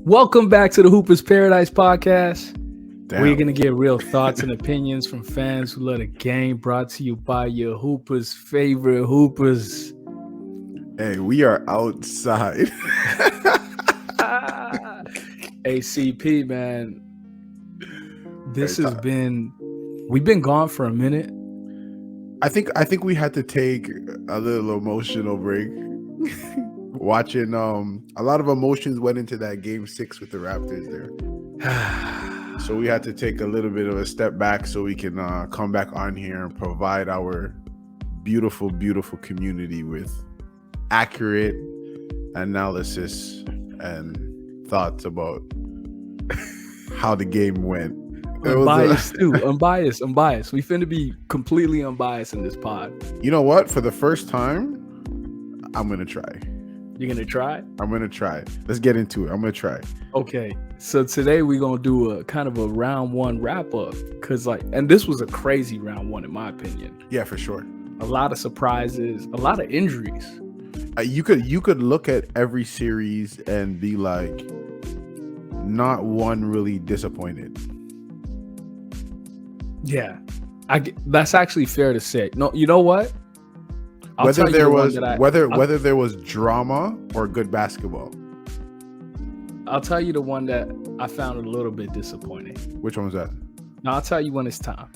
Welcome back to the Hoopers Paradise podcast. Damn. We're going to get real thoughts and opinions from fans who love the game, brought to you by your Hoopers' favorite Hoopers. Hey, we are outside. ACP, man. We've been gone for a minute. I think we had to take a little emotional break. Watching a lot of emotions went into that game 6 with the Raptors there. So we had to take a little bit of a step back so we can come back on here and provide our beautiful, beautiful community with accurate analysis and thoughts about how the game went. Unbiased too. Unbiased. We finna be completely unbiased in this pod. You know what? For the first time, I'm gonna try. You're gonna try? I'm gonna try. Let's get into it. I'm gonna try. Okay. So today we're gonna do a kind of a round one wrap up. And this was a crazy round one in my opinion. Yeah, for sure. A lot of surprises, a lot of injuries. You could look at every series and be like, not one really disappointed. Yeah, that's actually fair to say. No, you know what? Whether there was drama or good basketball. I'll tell you the one that I found a little bit disappointing. Which one was that? No, I'll tell you when it's time.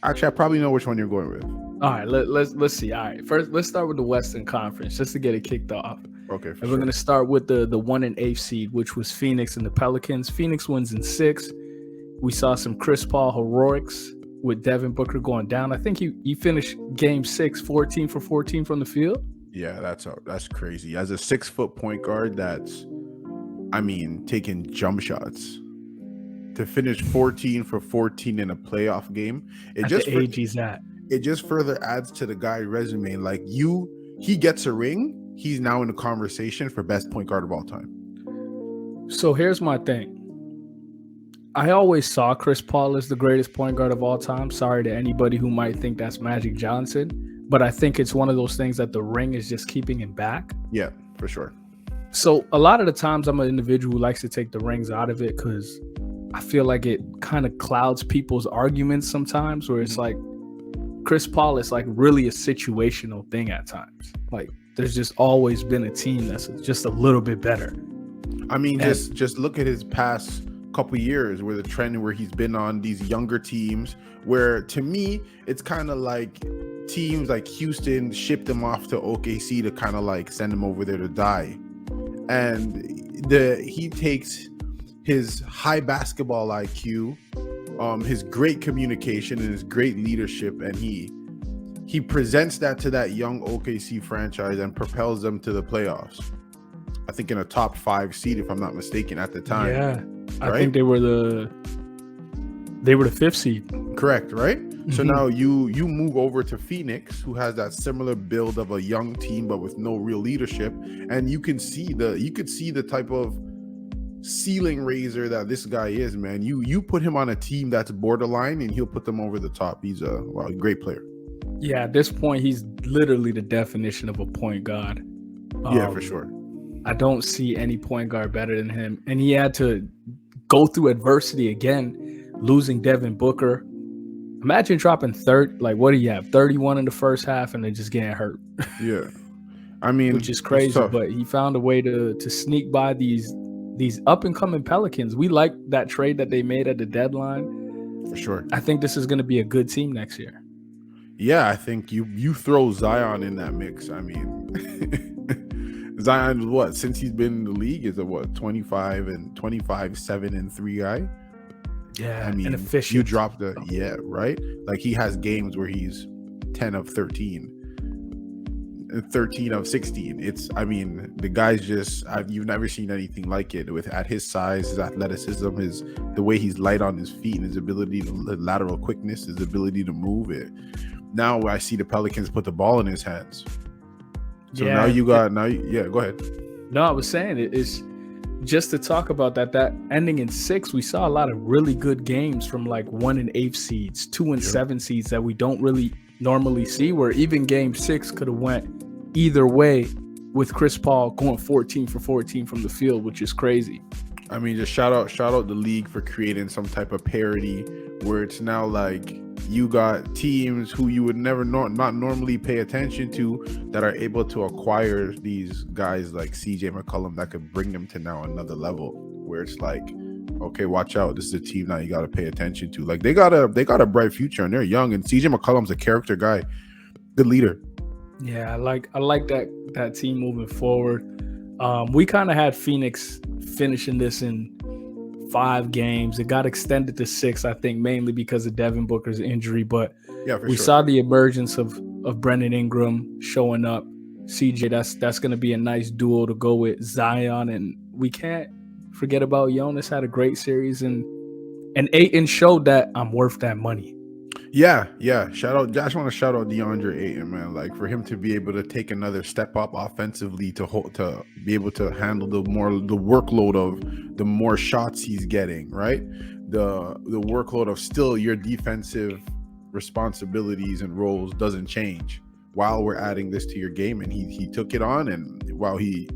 Actually, I probably know which one you're going with. All right, let's see. All right, first let's start with the Western Conference just to get it kicked off. Okay, and we're gonna start with the 1 and 8 seed, which was Phoenix and the Pelicans. Phoenix wins in 6. We saw some Chris Paul heroics with Devin Booker going down. I think he finished game 6, 14 for 14 from the field. Yeah, that's crazy. As a 6-foot point guard, taking jump shots. To finish 14 for 14 in a playoff game, it just further adds to the guy's resume. Like he gets a ring, he's now in the conversation for best point guard of all time. So here's my thing. I always saw Chris Paul as the greatest point guard of all time. Sorry to anybody who might think that's Magic Johnson, but I think it's one of those things that the ring is just keeping him back. Yeah, for sure. So a lot of the times I'm an individual who likes to take the rings out of it because I feel like it kind of clouds people's arguments sometimes, where it's like Chris Paul is like really a situational thing at times. Like there's just always been a team that's just a little bit better. Just look at his past couple years where the trend where he's been on these younger teams, where to me it's kind of like teams like Houston shipped him off to OKC to kind of like send him over there to die, and he takes his high basketball IQ, his great communication and his great leadership, and he presents that to that young OKC franchise and propels them to the playoffs. I think in a top 5 seed, if I'm not mistaken, at the time. Yeah, right? I think they were the 5th seed. Correct, right? Mm-hmm. So now you move over to Phoenix, who has that similar build of a young team but with no real leadership, and you could see the type of ceiling raiser that this guy is, man. You put him on a team that's borderline, and he'll put them over the top. He's a great player. Yeah, at this point, he's literally the definition of a point guard. Yeah, for sure. I don't see any point guard better than him. And he had to go through adversity again, losing Devin Booker. Imagine dropping what do you have? 31 in the first half and then just getting hurt. Yeah. Which is crazy, but he found a way to sneak by these up and coming Pelicans. We like that trade that they made at the deadline. For sure. I think this is going to be a good team next year. Yeah, I think you throw Zion in that mix. Zion, what, since he's been in the league, is a 25, 7 and 3 guy? Yeah, and efficient. You drop right? Like he has games where he's 10 of 13, 13 of 16. The guy's just, you've never seen anything like it at his size, his athleticism, the way he's light on his feet and his ability to lateral quickness, his ability to move it. Now I see the Pelicans put the ball in his hands. So go ahead. No, I was saying it's just to talk about that ending in 6, we saw a lot of really good games from like 1 and 8 seeds, 2 and 7 seeds that we don't really normally see, where even game 6 could have went either way with Chris Paul going 14 for 14 from the field, which is crazy. I mean, just shout out the league for creating some type of parity where it's now like you got teams who you would never not normally pay attention to that are able to acquire these guys like CJ McCollum that could bring them to now another level where it's like, okay, watch out, this is a team now you got to pay attention to. Like they got a bright future and they're young, and CJ McCollum's a character guy, good leader. Yeah, I like that team moving forward. We kind of had Phoenix finishing this in 5 games. It got extended to 6, I think, mainly because of Devin Booker's injury. But yeah, we saw the emergence of Brandon Ingram showing up. CJ, that's going to be a nice duo to go with Zion, and we can't forget about Jonas. Had a great series, and Ayton showed that I'm worth that money. Yeah. Shout out. I just want to shout out DeAndre Ayton, man. Like for him to be able to take another step up offensively to be able to handle the workload of the more shots he's getting, right? The workload of still your defensive responsibilities and roles doesn't change while we're adding this to your game, and he took it on, and while he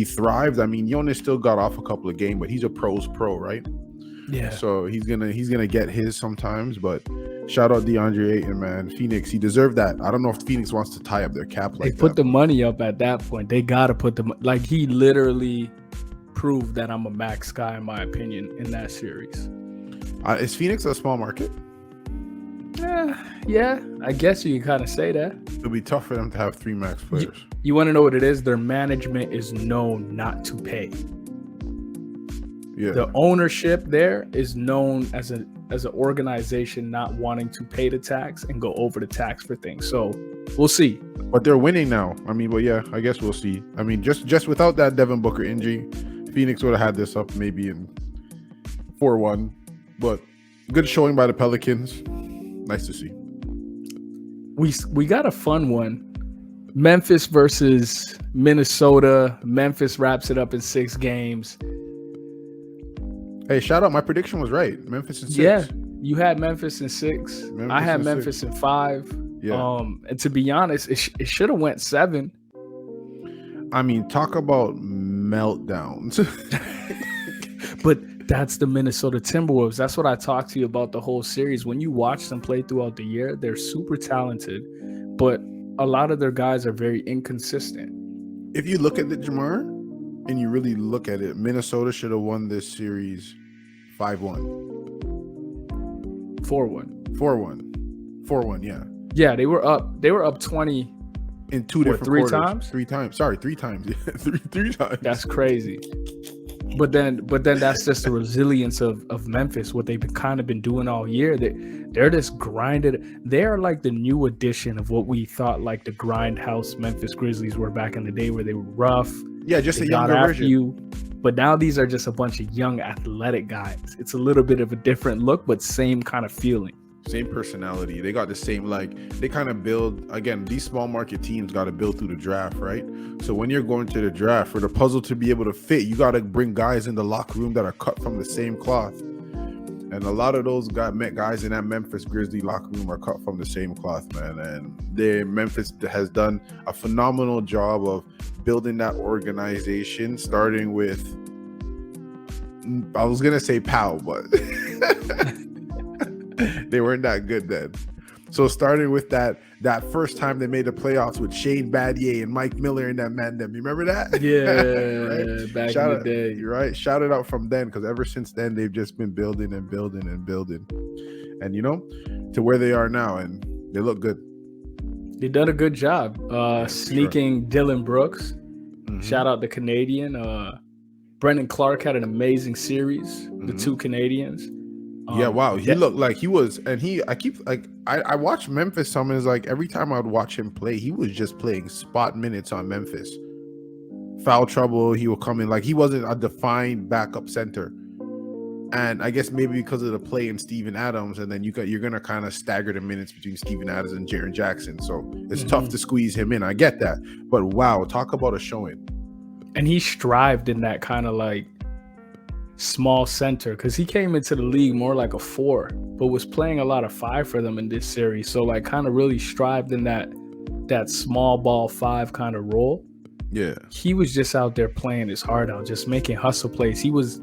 thrived. I mean, Jonas still got off a couple of games, but he's a pro's pro, right? Yeah. So he's gonna get his sometimes, but shout out DeAndre Ayton, man. Phoenix, he deserved that. I don't know if Phoenix wants to tie up their cap like that. They put the money up at that point. They gotta put he literally proved that I'm a max guy in my opinion in that series. Is Phoenix a small market? Yeah, I guess you can kind of say that. It'll be tough for them to have 3 max players. You want to know what it is? Their management is known not to pay. Yeah. The ownership there is known as an organization not wanting to pay the tax and go over the tax for things. So we'll see. But they're winning now. I mean, but yeah, I guess we'll see. I mean, just without that Devin Booker injury, Phoenix would have had this up maybe in 4-1. But good showing by the Pelicans. Nice to see. We got a fun one. Memphis versus Minnesota. Memphis wraps it up in 6 games. Hey, shout out. My prediction was right. Memphis in 6. Yeah, you had Memphis in 6. I had Memphis in 5. Yeah. And to be honest, it should have went 7. I mean, talk about meltdowns. But that's the Minnesota Timberwolves. That's what I talked to you about the whole series. When you watch them play throughout the year, they're super talented, but a lot of their guys are very inconsistent. If you look at the Jamar and you really look at it, Minnesota should have won this series 5-1. 4-1, yeah. Yeah, they were up 20 in 2 different quarters. 3 times? 3 times. Sorry, 3 times. three times. That's crazy. But then that's just the resilience of Memphis, what they've kind of been doing all year. They're just grinded. They're like the new edition of what we thought like the grindhouse Memphis Grizzlies were back in the day, where they were rough. Yeah, just a younger version. But now these are just a bunch of young athletic guys. It's a little bit of a different look, but same kind of feeling. Same personality. They got the same, they kind of build, again, these small market teams got to build through the draft, right? So when you're going to the draft, for the puzzle to be able to fit, you got to bring guys in the locker room that are cut from the same cloth. And a lot of those guys in that Memphis Grizzly locker room are cut from the same cloth, man. And Memphis has done a phenomenal job of building that organization, starting with, I was going to say Powell, but... they weren't that good then. So starting with that first time they made the playoffs with Shane Battier and Mike Miller and that man, you remember that? Yeah, right? Back in the day. You're right. Shout it out from then, because ever since then they've just been building and building and building, and to where they are now, and they look good. They done a good job sneaking Dylan Brooks. Mm-hmm. Shout out the Canadian. Brendan Clark had an amazing series. The 2 Canadians. Yeah, wow. He looked like he was, and I watched Memphis some, and it's like every time I would watch him play, he was just playing spot minutes on Memphis. Foul trouble, he would come in, like he wasn't a defined backup center. And I guess maybe because of the play in Steven Adams, and then you're gonna kind of stagger the minutes between Steven Adams and Jaren Jackson. So it's tough to squeeze him in. I get that. But wow, talk about a showing. And he strived in that kind of like small center, because he came into the league more like a 4, but was playing a lot of 5 for them in this series. So like kind of really strived in that small ball 5 kind of role. Yeah, he was just out there playing his heart out, just making hustle plays. He was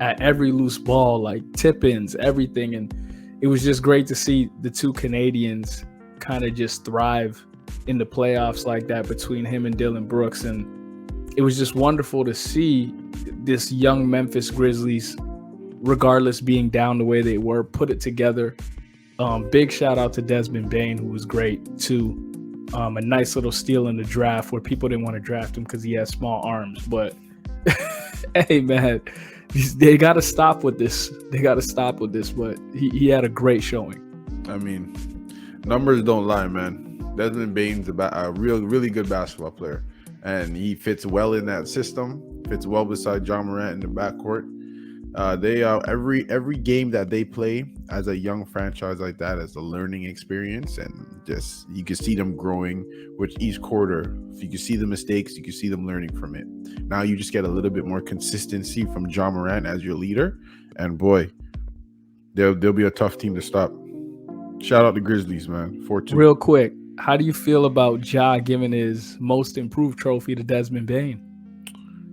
at every loose ball, like tip-ins, everything. And it was just great to see the two Canadians kind of just thrive in the playoffs like that between him and Dylan Brooks. And it was just wonderful to see this young Memphis Grizzlies, regardless being down the way they were, put it together. Big shout out to Desmond Bane, who was great too. A nice little steal in the draft where people didn't want to draft him because he has small arms. But hey, man, they got to stop with this. But he had a great showing. I mean, numbers don't lie, man. Desmond Bane's a really good basketball player, and he fits well in that system. Fits well beside John Morant in the backcourt. They every game that they play as a young franchise like that is a learning experience, and just you can see them growing with each quarter. You can see the mistakes, you can see them learning from it. Now you just get a little bit more consistency from John Morant as your leader, and boy, they'll be a tough team to stop. Shout out the Grizzlies, man. 4-2. Real quick, how do you feel about Ja giving his most improved trophy to Desmond Bane?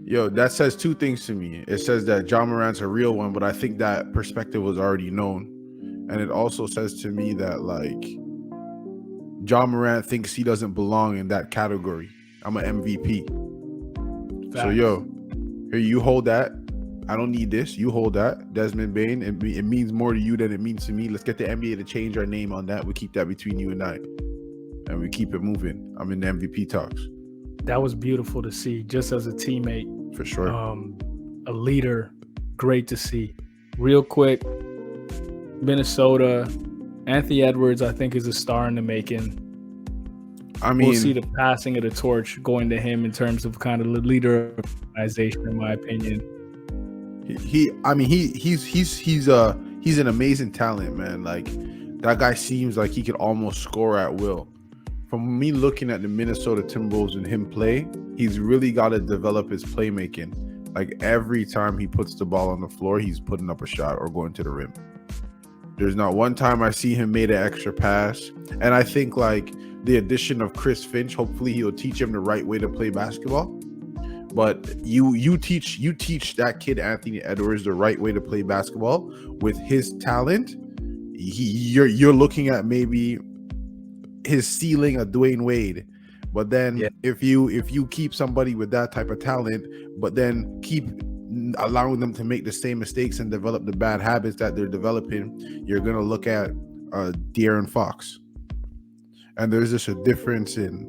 Yo, that says two things to me. It says that John Morant's a real one, but I think that perspective was already known. And it also says to me that, like, John Morant thinks he doesn't belong in that category. I'm an MVP. Facts. So, yo, here, you hold that. I don't need this. You hold that. Desmond Bane, it means more to you than it means to me. Let's get the NBA to change our name on that. We keep that between you and I. And we keep it moving. I'm in the MVP talks. That was beautiful to see, just as a teammate. For sure. A leader, great to see. Real quick, Minnesota, Anthony Edwards, I think, is a star in the making. I mean, we'll see the passing of the torch going to him in terms of kind of the leader of the organization, in my opinion. He's an amazing talent, man. Like, that guy seems like he could almost score at will. From me looking at the Minnesota Timberwolves and him play, he's really got to develop his playmaking. Like, every time he puts the ball on the floor, he's putting up a shot or going to the rim. There's not one time I see him made an extra pass. And I think, like, the addition of Chris Finch, hopefully he'll teach him the right way to play basketball. But you teach that kid Anthony Edwards the right way to play basketball with his talent. You're looking at maybe his ceiling of Dwayne Wade. But then if you keep somebody with that type of talent, but then keep allowing them to make the same mistakes and develop the bad habits that they're developing, you're going to look at De'Aaron Fox. And there's just a difference in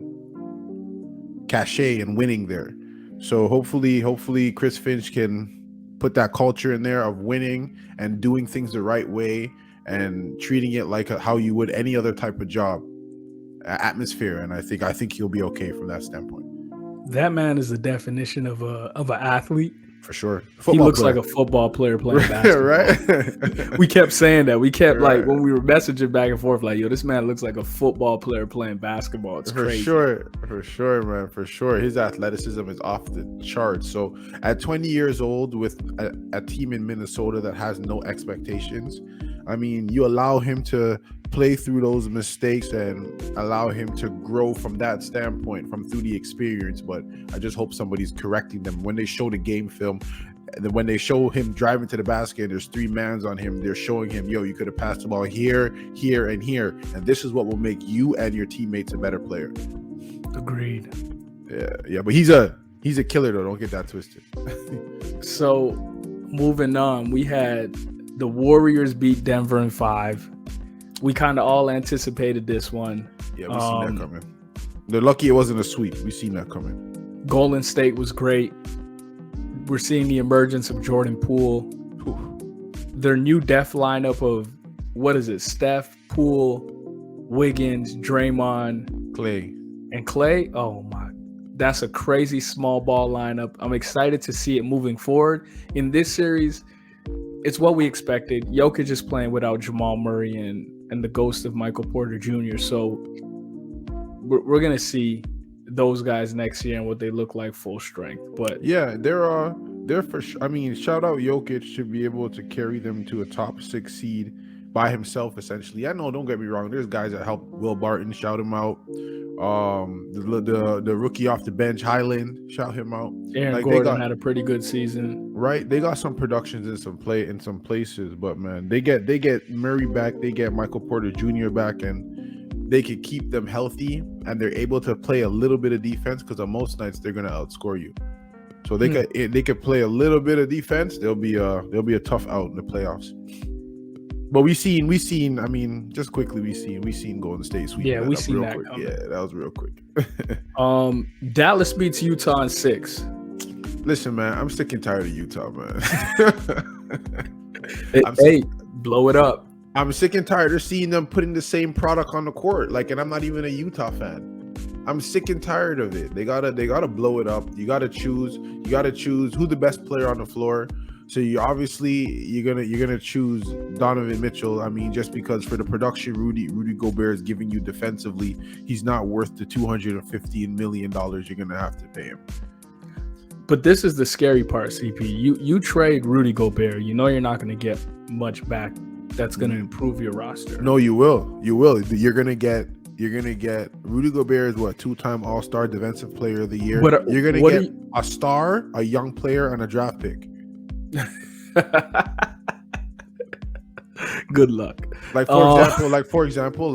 cachet and winning there. So hopefully Chris Finch can put that culture in there of winning and doing things the right way and treating it like how you would any other type of job. Atmosphere, and I think he'll be okay from that standpoint. That man is the definition of an athlete. For sure. He looks like a football player playing basketball. Right? We kept saying that. We kept like when we were messaging back and forth, like, yo, this man looks like a football player playing basketball. It's crazy. For sure, man. For sure. His athleticism is off the charts. So at 20 years old with a team in Minnesota that has no expectations, I mean, you allow him to play through those mistakes and allow him to grow from that standpoint, through the experience. But I just hope somebody's correcting them when they show the game film. And then when they show him driving to the basket, there's 3 mans on him. They're showing him, yo, you could have passed the ball here, here, and here, and this is what will make you and your teammates a better player. Agreed. Yeah, but he's a killer though. Don't get that twisted. So moving on, we had the Warriors beat Denver in 5. We kind of all anticipated this one. Yeah, we seen that coming. They're lucky it wasn't a sweep. We seen that coming. Golden State was great. We're seeing the emergence of Jordan Poole. Their new depth lineup of, what is it? Steph, Poole, Wiggins, Draymond, Clay. Oh my, that's a crazy small ball lineup. I'm excited to see it moving forward. In this series, it's what we expected. Jokic is playing without Jamal Murray and the ghost of Michael Porter Jr. So we're going to see those guys next year and what they look like full strength. But yeah, they're for sure. I mean, shout out Jokic to be able to carry them to a top 6 seed by himself, essentially. I know, don't get me wrong, there's guys that help. Will Barton, shout him out. The rookie off the bench, Highland, shout him out. Aaron Like Gordon had a pretty good season. Right, they got some productions in some places, but man, they get Murray back, they get Michael Porter Jr. back, and they can keep them healthy, and they're able to play a little bit of defense because on most nights they're gonna outscore you. So they could play a little bit of defense. They'll be a tough out in the playoffs. But we seen. I mean, just quickly, we seen Golden State sweep. Yeah, we seen that quick. coming. Yeah, that was real quick. Dallas beats Utah in 6. Listen, man, I'm sick and tired of Utah, man. Blow it up. I'm sick and tired of seeing them putting the same product on the court. Like, and I'm not even a Utah fan. I'm sick and tired of it. They gotta blow it up. You gotta choose who the best player on the floor. So you're gonna choose Donovan Mitchell. I mean, just because for the production Rudy Gobert is giving you defensively, he's not worth the $215 million you're gonna have to pay him. But this is the scary part, CP. You trade Rudy Gobert, you know you're not gonna get much back that's gonna improve your roster. No, you will. You're gonna get Rudy Gobert is what, 2-time All-Star Defensive Player of the Year. But, you're gonna get a star, a young player, and a draft pick. Good luck. For example,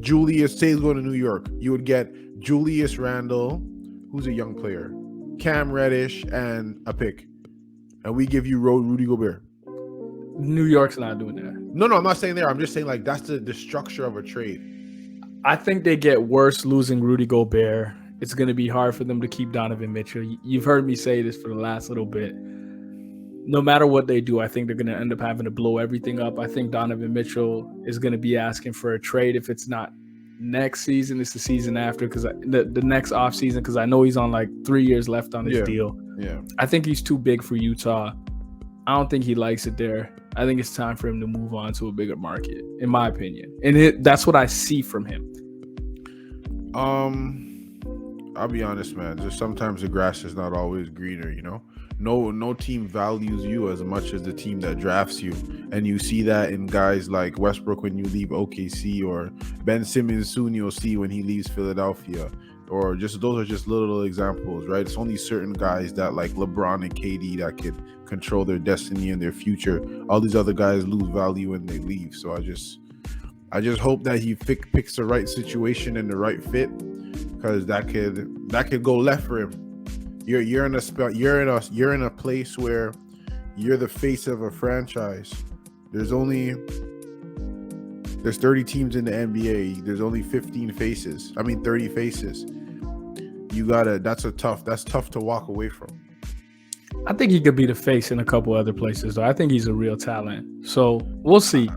Julius, say he's going to New York. You would get Julius Randle, who's a young player, Cam Reddish, and a pick, and we give you Rudy Gobert. New York's not doing that. No, I'm not saying there. I'm just saying that's the structure of a trade. I think they get worse losing Rudy Gobert. It's going to be hard for them to keep Donovan Mitchell. You've heard me say this for the last little bit. No matter what they do, I think they're going to end up having to blow everything up. I think Donovan Mitchell is going to be asking for a trade. If it's not next season, it's the season after, because the next offseason, because I know he's on 3 years left on his deal. Yeah. I think he's too big for Utah. I don't think he likes it there. I think it's time for him to move on to a bigger market, in my opinion. And that's what I see from him. I'll be honest, man. Just sometimes the grass is not always greener, you know? No team values you as much as the team that drafts you. And you see that in guys like Westbrook when you leave OKC, or Ben Simmons soon you'll see when he leaves Philadelphia. Or just those are just little examples, right? It's only certain guys that like LeBron and KD that can control their destiny and their future. All these other guys lose value when they leave. So I just hope that he picks the right situation and the right fit, because that could go left for him. You're in a place where you're the face of a franchise. There's 30 teams in the NBA. There's only 30 faces. That's tough to walk away from. I think he could be the face in a couple other places, though. I think he's a real talent. So we'll see.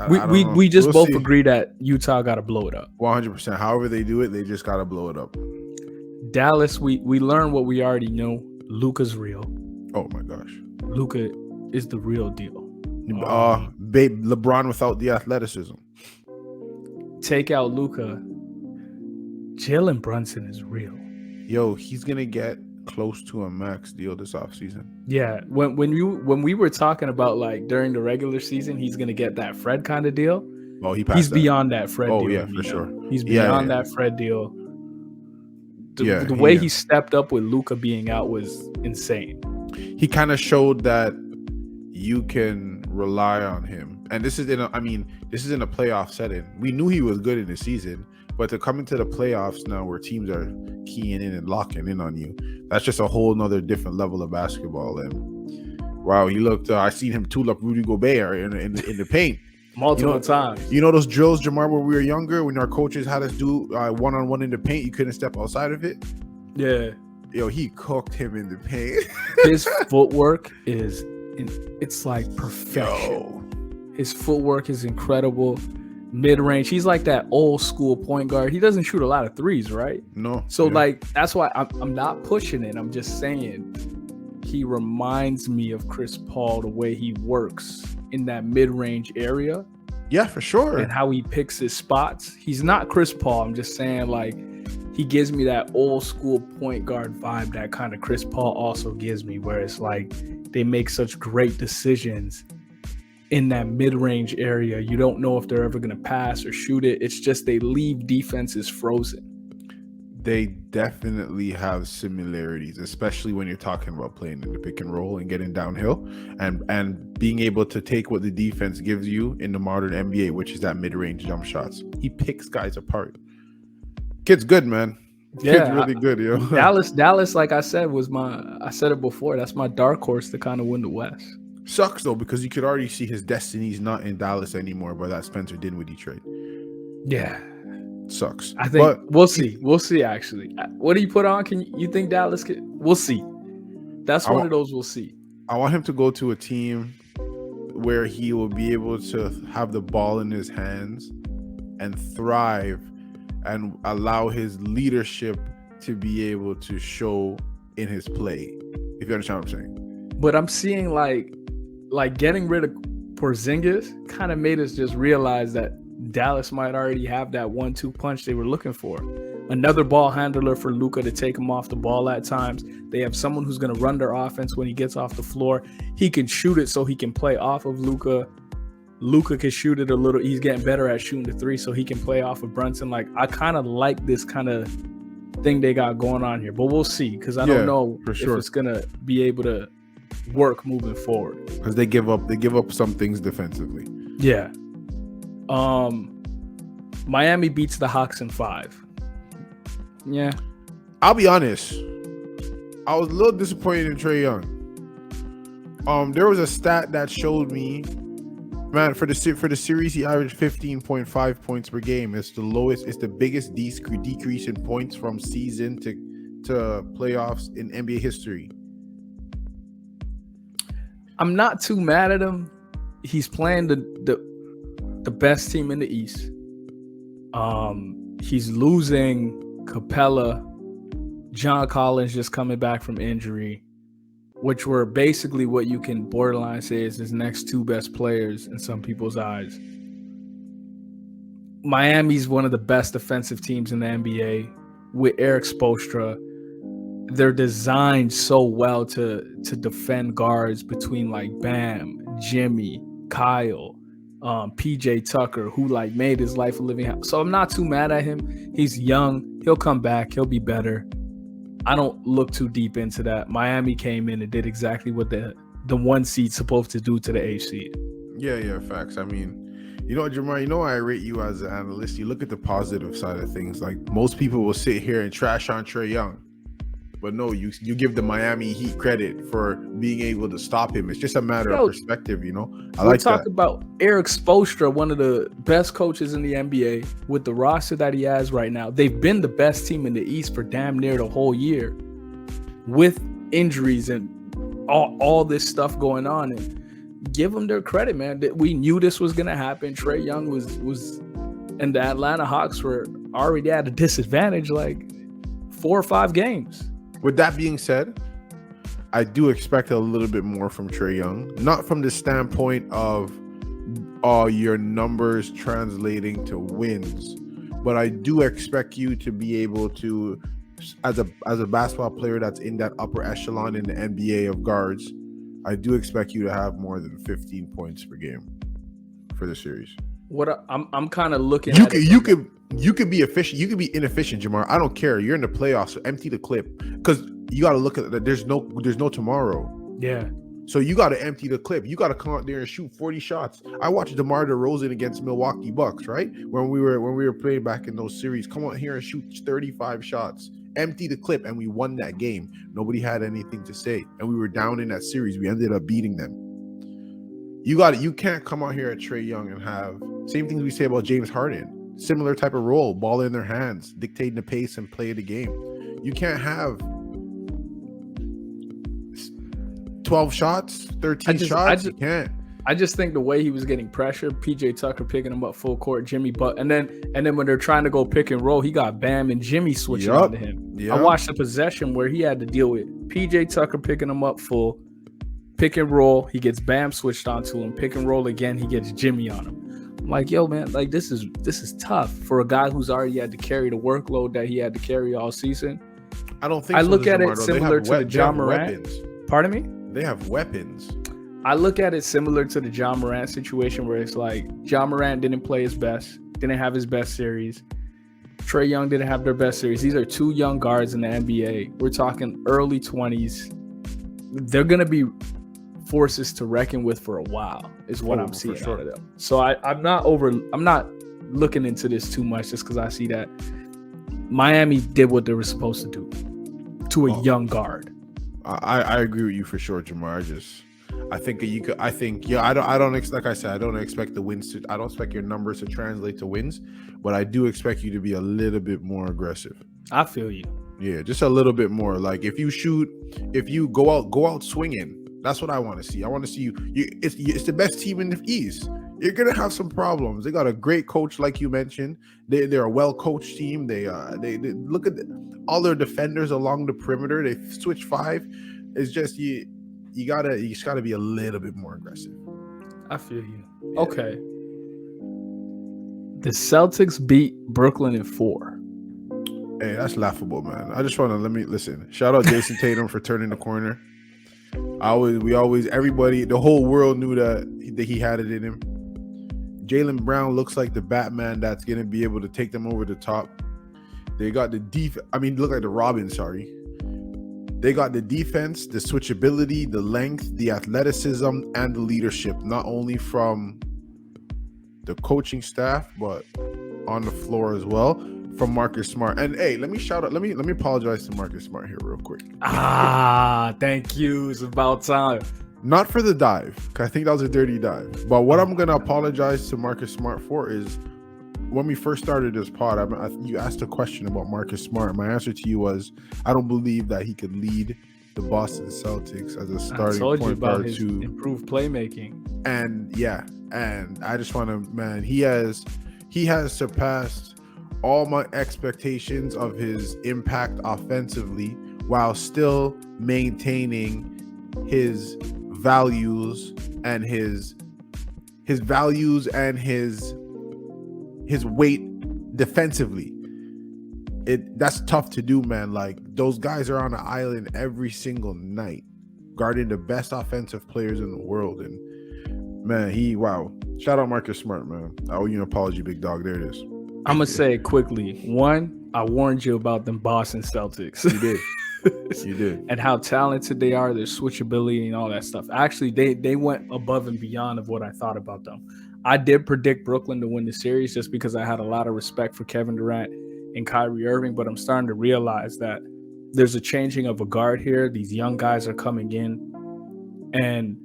We just both agree that Utah got to blow it up. 100%. However they do it, they just got to blow it up. Dallas, we learned what we already know. Luka's real. Oh my gosh. Luka is the real deal. LeBron without the athleticism. Take out Luka. Jalen Brunson is real. Yo, he's gonna get close to a max deal this offseason. Yeah, when we were talking about during the regular season, he's gonna get that Fred kind of deal. Oh, he's beyond that Fred deal. Oh yeah, for sure. He's beyond that Fred deal. The way he stepped up with Luka being out was insane. He kind of showed that you can rely on him, and this is in a playoff setting. We knew he was good in the season, but to come into the playoffs now where teams are keying in and locking in on you, that's just a whole nother different level of basketball. And wow, he looked. I seen him tool up Rudy Gobert in the paint. Multiple times. You know those drills, Jamar, when we were younger, when our coaches had us do one-on-one in the paint, you couldn't step outside of it? Yeah. Yo, he cooked him in the paint. His footwork it's like perfection. Yo. His footwork is incredible. Mid-range. He's like that old school point guard. He doesn't shoot a lot of threes, right? No. So that's why I'm not pushing it. I'm just saying he reminds me of Chris Paul, the way he works in that mid-range area. Yeah, for sure. And how he picks his spots. He's not Chris Paul. I'm just saying he gives me that old school point guard vibe that kind of Chris Paul also gives me, where it's they make such great decisions in that mid-range area. You don't know if they're ever going to pass or shoot it. It's just they leave defenses frozen. They definitely have similarities, especially when you're talking about playing in the pick and roll and getting downhill and being able to take what the defense gives you in the modern NBA, which is that mid-range jump shots. He picks guys apart. Kid's good, man. Kid's really good, yo. Dallas, like I said, I said it before, that's my dark horse to kind of win the West. Sucks though, because you could already see his destiny's not in Dallas anymore by that Spencer Dinwiddie trade. Yeah. Sucks. I think we'll see. We'll see, actually. What do you put on? Can you think Dallas can? We'll see. That's one of those we'll see. I want him to go to a team where he will be able to have the ball in his hands and thrive and allow his leadership to be able to show in his play. If you understand what I'm saying. But I'm seeing like getting rid of Porzingis kind of made us just realize that Dallas might already have that 1-2 punch they were looking for. Another ball handler for Luka to take him off the ball at times. They have someone who's going to run their offense when he gets off the floor. He can shoot it so he can play off of Luka. Luka can shoot it a little. He's getting better at shooting the three so he can play off of Brunson. Like, I kind of like this kind of thing they got going on here. But we'll see, because I don't know if it's going to be able to work moving forward. Because they give up some things defensively. Yeah. Miami beats the Hawks in 5. Yeah. I'll be honest. I was a little disappointed in Trae Young. There was a stat that showed me, man, for the series he averaged 15.5 points per game. It's the lowest. It's the biggest decrease in points from season to playoffs in NBA history. I'm not too mad at him. He's playing the best team in the East. He's losing Capella, John Collins just coming back from injury, which were basically what you can borderline say is his next 2 best players in some people's eyes. Miami's one of the best defensive teams in the NBA with Eric Spoelstra. They're designed so well to defend guards between like Bam, Jimmy, Kyle, PJ Tucker, who like made his life a living hell. So I'm not too mad at him. He's young. He'll come back. He'll be better. I don't look too deep into that. Miami came in and did exactly what the 1 seed's supposed to do to the 8 seed. Yeah, facts. I mean, you know, Jamar, you know I rate you as an analyst. You look at the positive side of things. Like, most people will sit here and trash on Trae Young. But no, you give the Miami Heat credit for being able to stop him. It's just a matter of perspective, you know. We'll talk about Eric Spoelstra, one of the best coaches in the NBA, with the roster that he has right now. They've been the best team in the East for damn near the whole year, with injuries and all this stuff going on. And give them their credit, man. We knew this was going to happen. Trae Young was and the Atlanta Hawks were already at a disadvantage like 4 or 5 games. With that being said, I do expect a little bit more from Trae Young. Not from the standpoint of your numbers translating to wins, but I do expect you to be able to, as a basketball player that's in that upper echelon in the NBA of guards, I do expect you to have more than 15 points per game for the series. I'm kind of looking. You could be efficient. You could be inefficient, Jamar. I don't care. You're in the playoffs, so empty the clip, because you got to look at that. There's no tomorrow. Yeah. So you got to empty the clip. You got to come out there and shoot 40 shots. I watched DeMar DeRozan against Milwaukee Bucks, right? When we were playing back in those series, come out here and shoot 35 shots. Empty the clip, and we won that game. Nobody had anything to say, and we were down in that series. We ended up beating them. You can't come out here at Trae Young and have same things we say about James Harden. Similar type of role, ball in their hands, dictating the pace and play the game. You can't have 12 shots, 13 shots. You can't. I just think the way he was getting pressure, PJ Tucker picking him up full court, Jimmy and then when they're trying to go pick and roll, he got Bam and Jimmy switching onto him. Yep. I watched a possession where he had to deal with PJ Tucker picking him up full, pick and roll, he gets Bam switched onto him, pick and roll again, he gets Jimmy on him. I'm like, yo, man, like this is tough for a guy who's already had to carry the workload that he had to carry all season. I don't think I look at it similar to the John Morant. Pardon me? They have weapons. I look at it similar to the John Morant situation, where it's like John Morant didn't play his best, didn't have his best series. Trae Young didn't have their best series. These are two young guards in the NBA. We're talking early 20s. They're going to be forces to reckon with for a while, is what I'm seeing out of them. So I'm not looking into this too much just because I see that Miami did what they were supposed to do to a young guard. I agree with you for sure, Jamar. I don't expect the wins I don't expect your numbers to translate to wins, but I do expect you to be a little bit more aggressive. I feel you. Yeah, just a little bit more. Like if you go out swinging. That's what I want to see. I want to see you. It's the best team in the East. You're gonna have some problems. They got a great coach, like you mentioned. They're a well-coached team. They look at all their defenders along the perimeter. They switch 5. It's just you just gotta be a little bit more aggressive. I feel you. Yeah. Okay. The Celtics beat Brooklyn in 4. Hey, that's laughable, man. I just want to listen. Shout out Jason Tatum for turning the corner. Everybody, the whole world knew that he had it in him. Jaylen Brown looks like the Batman that's going to be able to take them over the top. They got the defense. Look like the Robin, sorry. They got the defense, the switchability, the length, the athleticism, and the leadership, not only from the coaching staff, but on the floor as well, from Marcus Smart. And hey, let me apologize to Marcus Smart here real quick. Thank you. It's about time. Not for the dive, because I think that was a dirty dive. But what I'm going to apologize to Marcus Smart for is when we first started this pod, you asked a question about Marcus Smart. My answer to you was, I don't believe that he could lead the Boston Celtics as a starting point guard to improve playmaking. And I just want to, he has surpassed all my expectations of his impact offensively while still maintaining his values and his weight defensively. That's tough to do, man. Like, those guys are on the island every single night guarding the best offensive players in the world. And man, wow. Shout out Marcus Smart, man. I owe you an apology, big dog. There it is. I'm gonna say it quickly. One, I warned you about them Boston Celtics. You did. You did. And how talented they are, their switchability and all that stuff. Actually, they went above and beyond of what I thought about them. I did predict Brooklyn to win the series just because I had a lot of respect for Kevin Durant and Kyrie Irving, but I'm starting to realize that there's a changing of a guard here. These young guys are coming in, and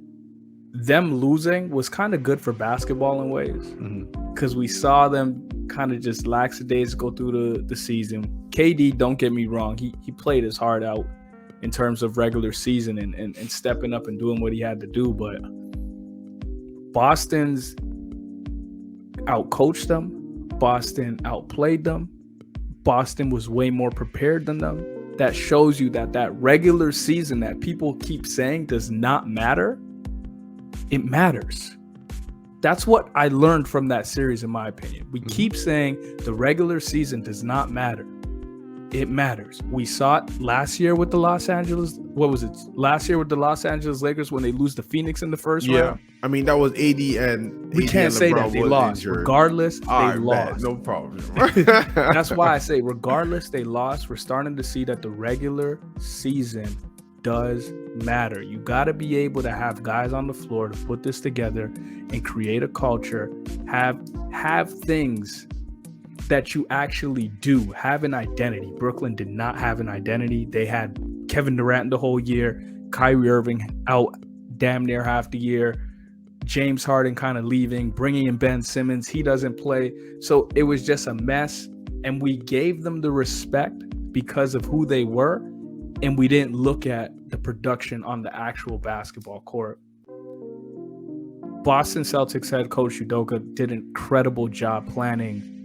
them losing was kind of good for basketball in ways, because we saw them kind of just lackadaisical through the season. KD, don't get me wrong, he played his heart out in terms of regular season and stepping up and doing what he had to do, but Boston's outcoached them. Boston outplayed them. Boston was way more prepared than them. That shows you that regular season that people keep saying does not matter. It matters. That's what I learned from that series, in my opinion. We keep saying the regular season does not matter. It matters. We saw it last year with the Los Angeles Lakers when they lose to Phoenix in the first round. I mean, that was AD and we can't say that they lost. Injured. Regardless, they lost. No problem. That's why I say regardless, they lost. We're starting to see that the regular season does matter. You got to be able to have guys on the floor to put this together and create a culture, have things that you actually do, have an identity. Brooklyn did not have an identity. They had Kevin Durant the whole year, Kyrie Irving out damn near half the year, James Harden kind of leaving, bringing in Ben Simmons. He doesn't play. So it was just a mess, and we gave them the respect because of who they were, and we didn't look at the production on the actual basketball court. Boston Celtics head coach Udoka did an incredible job planning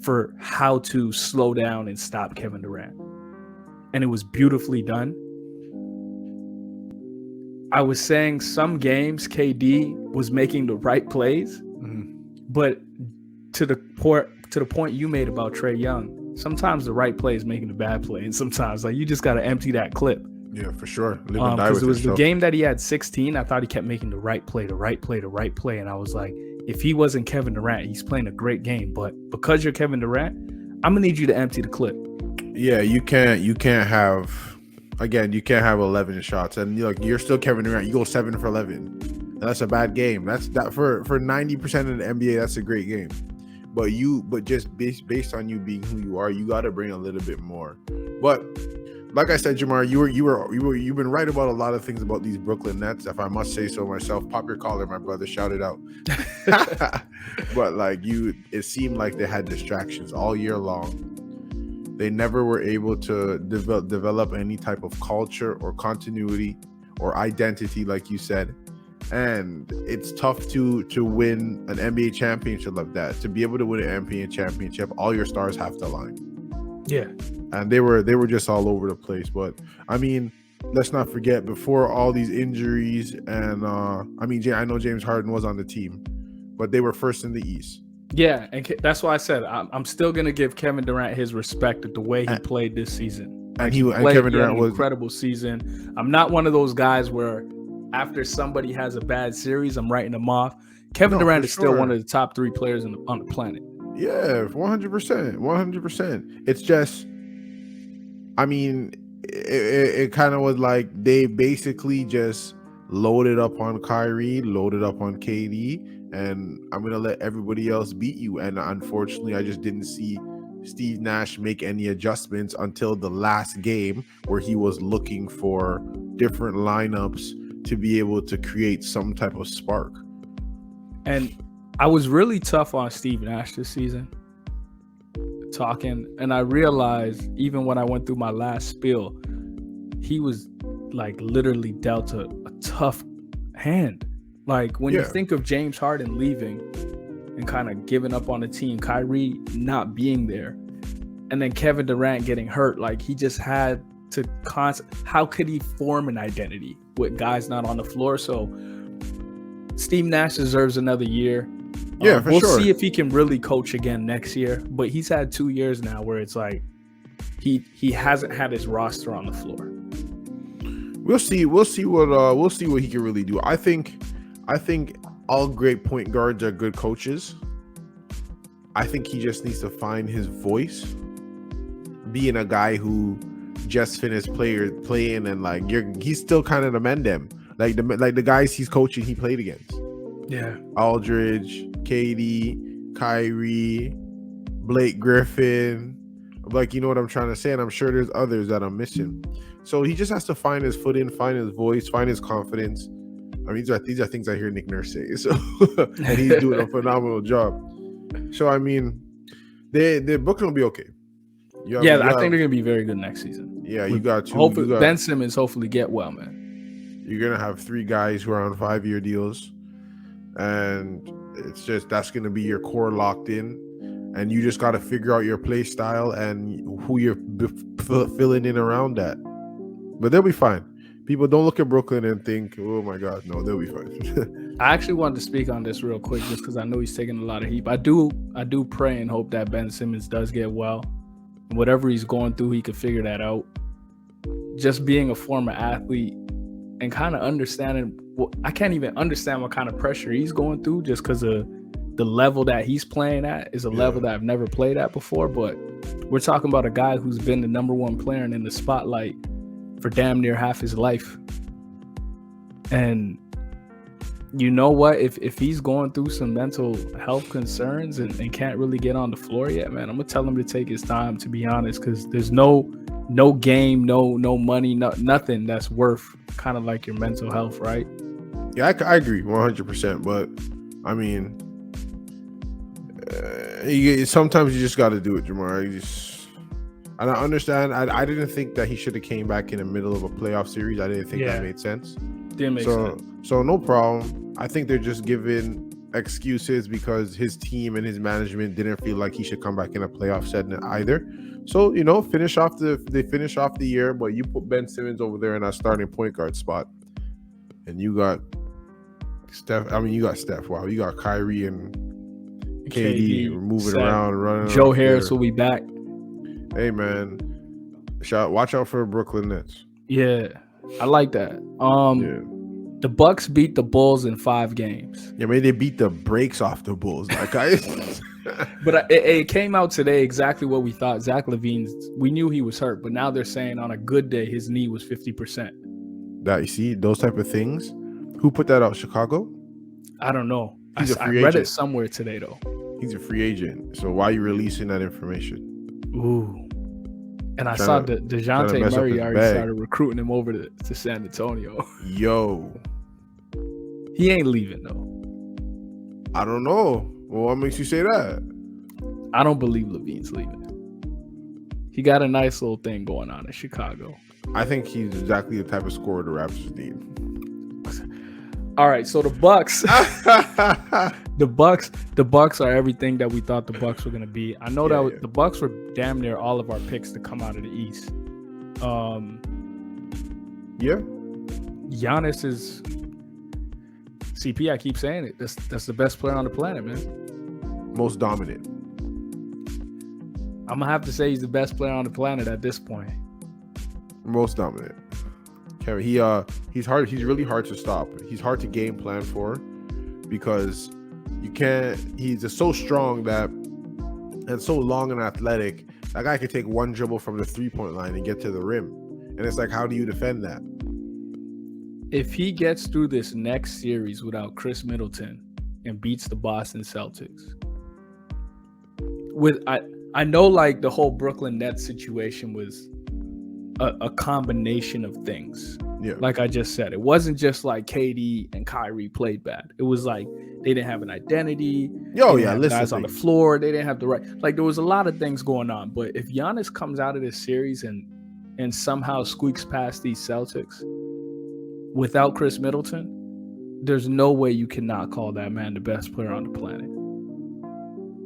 for how to slow down and stop Kevin Durant. And it was beautifully done. I was saying some games KD was making the right plays, but to the point you made about Trae Young, sometimes the right play is making the bad play, and sometimes like you just got to empty that clip. Yeah, for sure. Because it was the game that he had 16. I thought he kept making the right play, and I was like, if he wasn't Kevin Durant, he's playing a great game. But because you're Kevin Durant, I'm gonna need you to empty the clip. Yeah, you can't have 11 shots, and you're still Kevin Durant. You go 7 for 11. That's a bad game. That's that for 90% of the NBA. That's a great game. But just based on you being who you are, you got to bring a little bit more. But like I said, Jamar, you've been right about a lot of things about these Brooklyn Nets, if I must say so myself. Pop your collar, my brother. Shout it out. But it seemed like they had distractions all year long. They never were able to develop any type of culture or continuity or identity, like you said. And it's tough to win an NBA championship like that. To be able to win an NBA championship, all your stars have to align. Yeah. And they were just all over the place. But I mean, let's not forget, before all these injuries, and I know James Harden was on the team, but they were first in the East. Yeah, and that's why I said I'm still gonna give Kevin Durant his respect at the way he played this season. And Kevin Durant was an incredible season. I'm not one of those guys where after somebody has a bad series, I'm writing them off. Kevin Durant is still one of the top 3 players on the planet. Yeah, 100%. It's just, I mean, it kind of was like they basically just loaded up on Kyrie, loaded up on KD, and I'm going to let everybody else beat you. And unfortunately, I just didn't see Steve Nash make any adjustments until the last game, where he was looking for different lineups to be able to create some type of spark. And I was really tough on Steve Nash this season, and I realized even when I went through my last spiel, he was literally dealt a tough hand. When you think of James Harden leaving and kind of giving up on the team, Kyrie not being there, and then Kevin Durant getting hurt, he just had to how could he form an identity with guys not on the floor? So Steve Nash deserves another year. Yeah, for we'll sure. see if he can really coach again next year, but he's had 2 years now where it's he hasn't had his roster on the floor. We'll see what he can really do. I think all great point guards are good coaches. I think he just needs to find his voice, being a guy who just finished playing, and he's still kind of the men them. The guys he's coaching, he played against. Yeah. Aldridge, KD, Kyrie, Blake Griffin. You know what I'm trying to say? And I'm sure there's others that I'm missing. So he just has to find his footing, find his voice, find his confidence. I mean, these are things I hear Nick Nurse say. So, and he's doing a phenomenal job. So, I mean, the Brooklyn will be okay. I think they're going to be very good next season. Yeah, you got two. Hopefully, Ben Simmons hopefully get well, man. You're going to have 3 guys who are on 5-year deals. And it's just, that's going to be your core locked in. And you just got to figure out your play style and who you're filling in around that. But they'll be fine. People don't look at Brooklyn and think, oh my God, no, they'll be fine. I actually wanted to speak on this real quick just because I know he's taking a lot of heat. I do pray and hope that Ben Simmons does get well. Whatever he's going through, he can figure that out. Just being a former athlete and kind of understanding, I can't even understand what kind of pressure he's going through just because of the level that he's playing at is a level that I've never played at before. But we're talking about a guy who's been the number 1 player and in the spotlight for damn near half his life. And you know what? If he's going through some mental health concerns and can't really get on the floor yet, man, I'm going to tell him to take his time, to be honest, because there's no game, no money, nothing that's worth kind of your mental health, right? Yeah, I agree 100%. But, I mean, sometimes you just got to do it, Jamar. And I understand. I didn't think that he should have came back in the middle of a playoff series. I didn't think that made sense. Didn't make sense. So no problem. I think they're just giving excuses because his team and his management didn't feel like he should come back in a playoff setting either. So, finish off the year, but you put Ben Simmons over there in that starting point guard spot. And you got Steph. I mean, you got Steph. Wow. You got Kyrie and KD moving around, running. Joe Harris will be back. Hey man, watch out for Brooklyn Nets. Yeah, I like that. The Bucks beat the Bulls in 5 games. Yeah, maybe they beat the brakes off the Bulls. But it came out today exactly what we thought. Zach LaVine's, we knew he was hurt, but now they're saying on a good day his knee was 50%. That, you see, those type of things. Who put that out? Chicago? I don't know. He's a free I read agent. it somewhere today though. He's a free agent. So why are you releasing that information? Ooh. And I saw DeJounte Murray already started recruiting him over to San Antonio. Yo. He ain't leaving though. I don't know. Well, what makes you say that? I don't believe LaVine's leaving. He got a nice little thing going on in Chicago. I think he's exactly the type of scorer the Raptors need. All right, so the Bucks, the Bucks are everything that we thought the Bucks were gonna be. I know the Bucks were damn near all of our picks to come out of the East. Yeah. Giannis is CP. I keep saying it. That's the best player on the planet, man. Most dominant. I'm gonna have to say he's the best player on the planet at this point. Most dominant. Kevin, he's hard. He's really hard to stop. He's hard to game plan for because you can't. He's just so strong and so long and athletic. That guy could take one dribble from the 3-point line and get to the rim. And it's like, how do you defend that? If he gets through this next series without Chris Middleton and beats the Boston Celtics, I know like the whole Brooklyn Nets situation was a combination of things. Yeah. Like I just said, it wasn't just like KD and Kyrie played bad. It was like they didn't have an identity. Guys on the floor. They didn't have the right. Like there was a lot of things going on. But if Giannis comes out of this series and somehow squeaks past these Celtics without Chris Middleton, there's no way you cannot call that man the best player on the planet.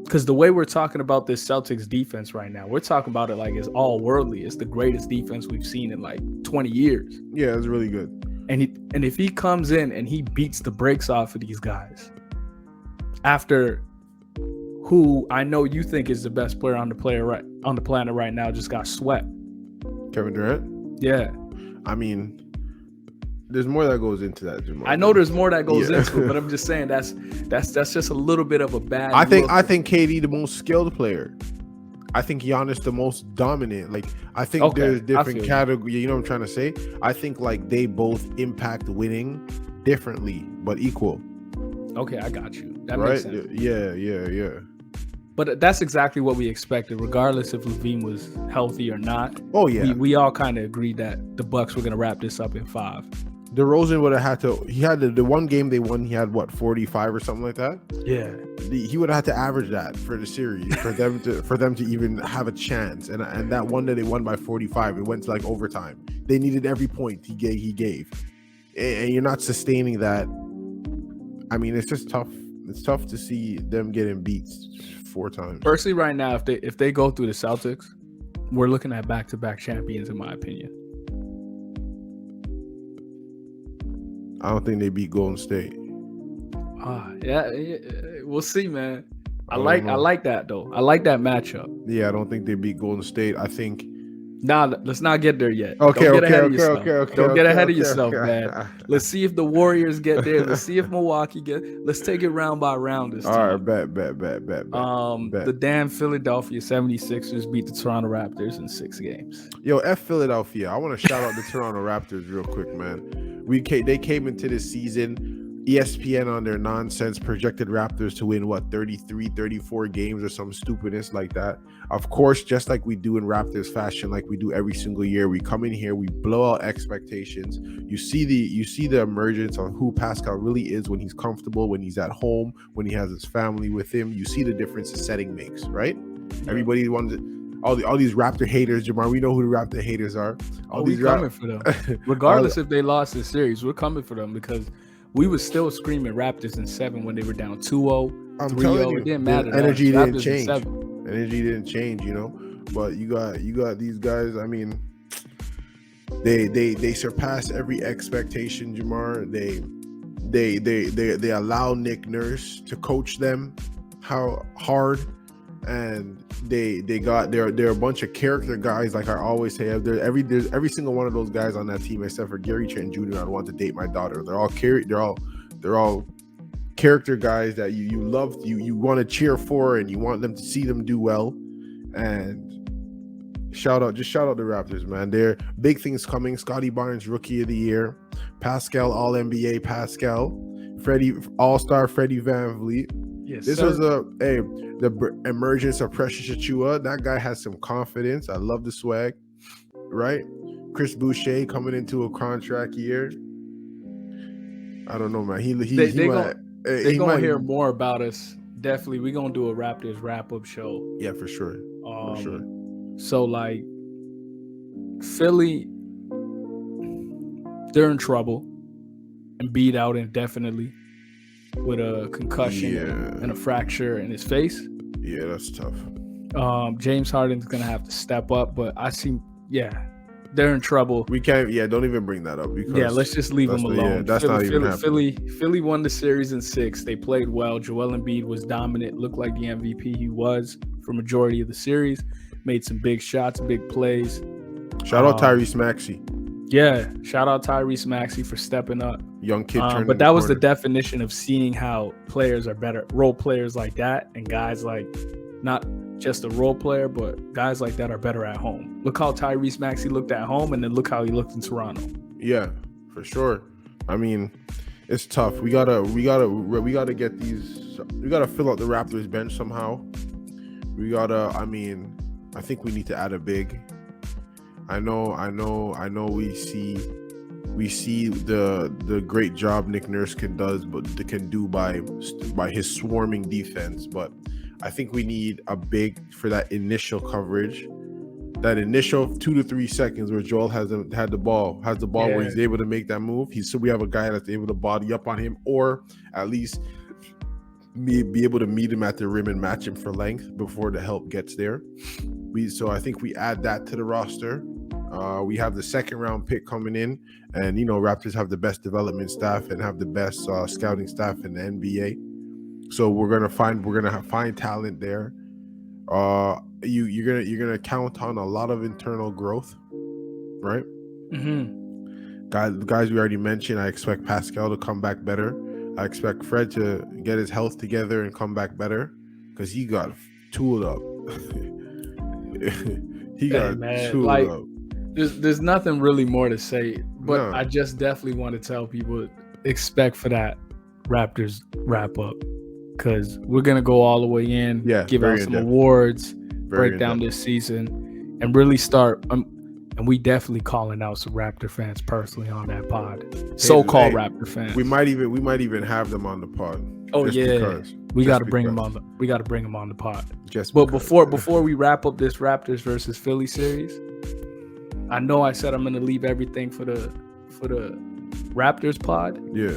Because the way we're talking about this Celtics defense right now, we're talking about it like it's all worldly. It's the greatest defense we've seen in like 20 years. Yeah, it's really good. And if he comes in and he beats the brakes off of these guys, after who I know you think is the best player on the planet right now just got swept. Kevin Durant? Yeah. I mean, there's more that goes into that, Jamal. I know there's more that goes into it, but I'm just saying that's just a little bit of a bad. I think KD the most skilled player. I think Giannis the most dominant. Like I think there's different categories. You know what I'm trying to say? I think like they both impact winning differently but equal. Okay, I got you. That makes sense. Yeah. But that's exactly what we expected, regardless if LaVine was healthy or not. Oh yeah, we all kind of agreed that the Bucks were gonna wrap this up in 5. DeRozan would have had to. He had the one game they won. He had 45 or something like that. Yeah, he would have had to average that for the series for them to even have a chance. And that one that they won by 45, it went to like overtime. They needed every point he gave, and you're not sustaining that. I mean, it's just tough. It's tough to see them getting beat 4 times. Personally, right now, if they go through the Celtics, we're looking at back-to-back champions, in my opinion. I don't think they beat Golden State. Yeah, we'll see, man. I like that though. I like that matchup. Yeah, I don't think they beat Golden State. I think. Nah, let's not get there yet. Okay. Don't get ahead of yourself, man. Let's see if the Warriors get there. Let's see if Milwaukee let's take it round by round this time. All right, bet. The damn Philadelphia 76ers beat the Toronto Raptors in 6 games. Yo, F Philadelphia. I want to shout out the Toronto Raptors real quick, man. They came into this season. ESPN on their nonsense projected Raptors to win 33, 34 games or some stupidness like that. Of course, just like we do in Raptors fashion, like we do every single year, we come in here, we blow out expectations. You see the emergence of who Pascal really is when he's comfortable, when he's at home, when he has his family with him. You see the difference the setting makes, right? Everybody wants all these Raptor haters, Jamar. We know who the Raptor haters are. We're coming for them, regardless if they lost the series. We're coming for them because we were still screaming Raptors in 7 when they were down 2-0, 3-0. It didn't matter. Energy didn't change. Energy didn't change, you know. But you got these guys. I mean, they surpass every expectation, Jamar. They allow Nick Nurse to coach them how hard, and they're a bunch of character guys. Like I always say, there's every single one of those guys on that team except for Gary Trent Jr. I want to date my daughter. They're all character guys that you love, you want to cheer for, and you want them to see them do well. And shout out the Raptors, man. They're big things coming. Scotty Barnes, Rookie of the Year. Pascal, All NBA Pascal. Freddie, All-Star Freddie VanVleet. Yes, this sir. was the emergence of Precious Achiuwa. That guy has some confidence. I love the swag, right? Chris Boucher coming into a contract year. I don't know, man. They're gonna hear more about us. Definitely, we're gonna do a Raptors wrap-up show. Yeah, for sure. So, like, Philly, they're in trouble and beat out indefinitely with a concussion and a fracture in his face. Yeah, that's tough. James Harden's gonna have to step up, but I see, they're in trouble. We can't. Yeah, don't even bring that up because let's just leave them alone. Yeah, that's not even happening. Philly won the series in 6. They played well. Joel Embiid was dominant. Looked like the MVP he was for majority of the series. Made some big shots, big plays. Shout out Tyrese Maxey. Yeah, shout out Tyrese Maxey for stepping up. Young kid turning but that was the definition of seeing how players are better. Role players like that and guys like not just a role player, but guys like that are better at home. Look how Tyrese Maxey looked at home, and then look how he looked in Toronto. Yeah, for sure. I mean, it's tough. We gotta get these. We gotta fill out the Raptors bench somehow. I think we need to add a big. I know. We see the great job Nick Nurse can do by his swarming defense, but I think we need a big for that initial coverage, that initial 2 to 3 seconds where Joel has the ball where he's able to make that move. So we have a guy that's able to body up on him, or at least be able to meet him at the rim and match him for length before the help gets there. So I think we add that to the roster. We have the second round pick coming in, and Raptors have the best development staff and have the best scouting staff in the NBA. So we're gonna find talent there. You're gonna count on a lot of internal growth, right? Mm-hmm. Guys we already mentioned. I expect Pascal to come back better. I expect Fred to get his health together and come back better because he got tooled up. Tooled up. There's nothing really more to say, but I just definitely want to tell people expect for that Raptors wrap up because we're gonna go all the way in, give out some awards, break down this season, and really start. And we definitely calling out some Raptor fans personally on that pod. So-called Raptor fans. We might even have them on the pod. Oh yeah, we got to bring them on. We got to bring them on the pod. But before we wrap up this Raptors versus Philly series, I know I said I'm going to leave everything for the Raptors pod. Yeah.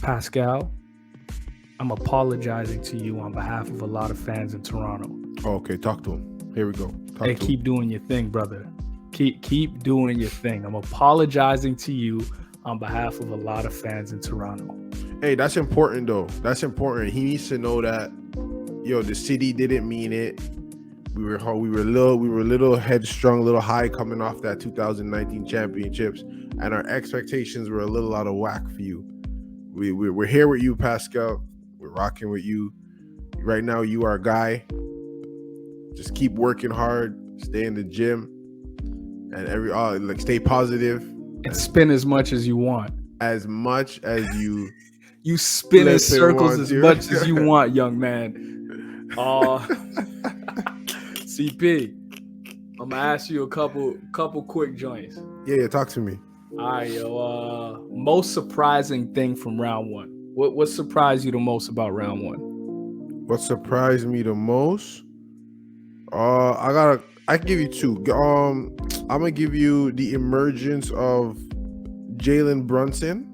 Pascal, I'm apologizing to you on behalf of a lot of fans in Toronto. Oh, okay, talk to him. Here we go. Keep doing your thing, brother. Keep doing your thing. I'm apologizing to you on behalf of a lot of fans in Toronto. Hey, that's important though. That's important. He needs to know that, the city didn't mean it. We were a little headstrong, a little high coming off that 2019 championships, and our expectations were a little out of whack for you. We're here with you, Pascal. We're rocking with you. Right now, you are a guy. Just keep working hard, stay in the gym, and stay positive. And spin as much as you want. As much as you you spin in circles as much as you want, young man. CP, I'm gonna ask you a couple quick joints. Yeah, talk to me. All right, yo. Most surprising thing from round one. What surprised you the most about round one? What surprised me the most? I can give you two. I'm gonna give you the emergence of Jalen Brunson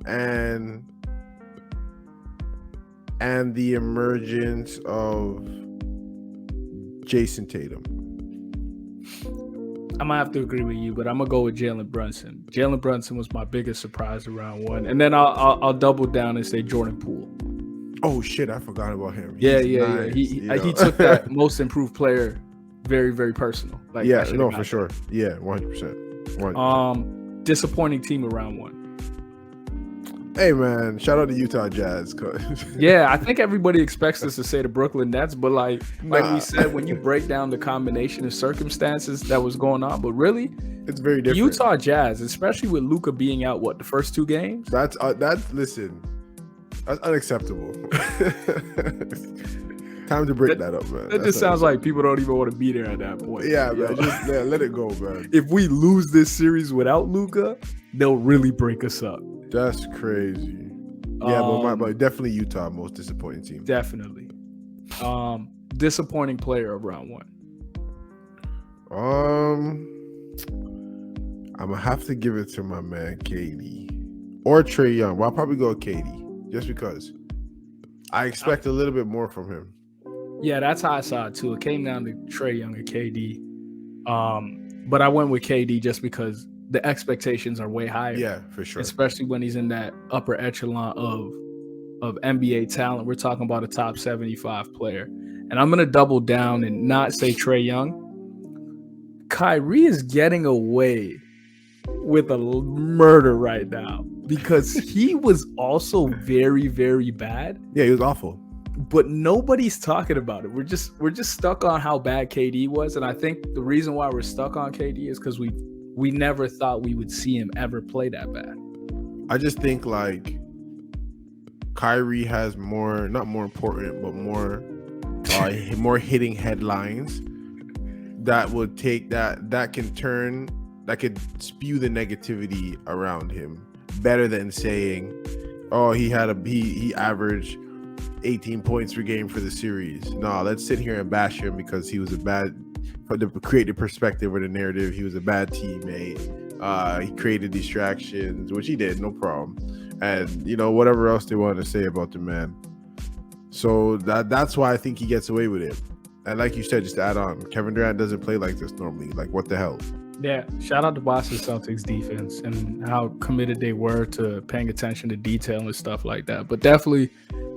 and the emergence of Jason Tatum. I'm gonna have to agree with you, but I'm gonna go with Jalen Brunson. Jalen Brunson was my biggest surprise of round one, and then I'll double down and say Jordan Poole. Oh shit, I forgot about him. Yeah. He took that most improved player very, very personal. Like, for sure. Yeah, 100%. Disappointing team around one. Hey man, shout out to Utah Jazz. Yeah, I think everybody expects us to say the Brooklyn Nets, but like we said, when you break down the combination of circumstances that was going on, but really, it's very different. Utah Jazz, especially with Luka being out, the first 2 games? That's listen, that's unacceptable. Time to break that up, man. That just sounds like people don't even want to be there at that point. Yeah, man. Just let it go, man. If we lose this series without Luka, they'll really break us up. That's crazy. Yeah, but definitely Utah, most disappointing team. Definitely. Disappointing player of round 1. I'm gonna have to give it to my man KD or Trae Young. Well, I'll probably go with KD just because I expect a little bit more from him. Yeah, that's how I saw it too. It came down to Trae Young and KD. But I went with KD just because the expectations are way higher. Yeah, for sure. Especially when he's in that upper echelon of NBA talent. We're talking about a top 75 player. And I'm going to double down and not say Trae Young. Kyrie is getting away with a murder right now because he was also very, very bad. Yeah, he was awful. But nobody's talking about it. We're just stuck on how bad KD was. And I think the reason why we're stuck on KD is because we never thought we would see him ever play that bad. I just think like Kyrie has more, not more important, but more more hitting headlines that would take that could spew the negativity around him better than saying, oh, he averaged 18 points per game for the series. No, let's sit here and bash him because he was to create the perspective or the narrative. He was a bad teammate. He created distractions, which he did, no problem. And whatever else they wanted to say about the man. So that's why I think he gets away with it. And like you said, just to add on, Kevin Durant doesn't play like this normally. Like, what the hell? Yeah, shout out to Boston Celtics defense and how committed they were to paying attention to detail and stuff like that. But definitely,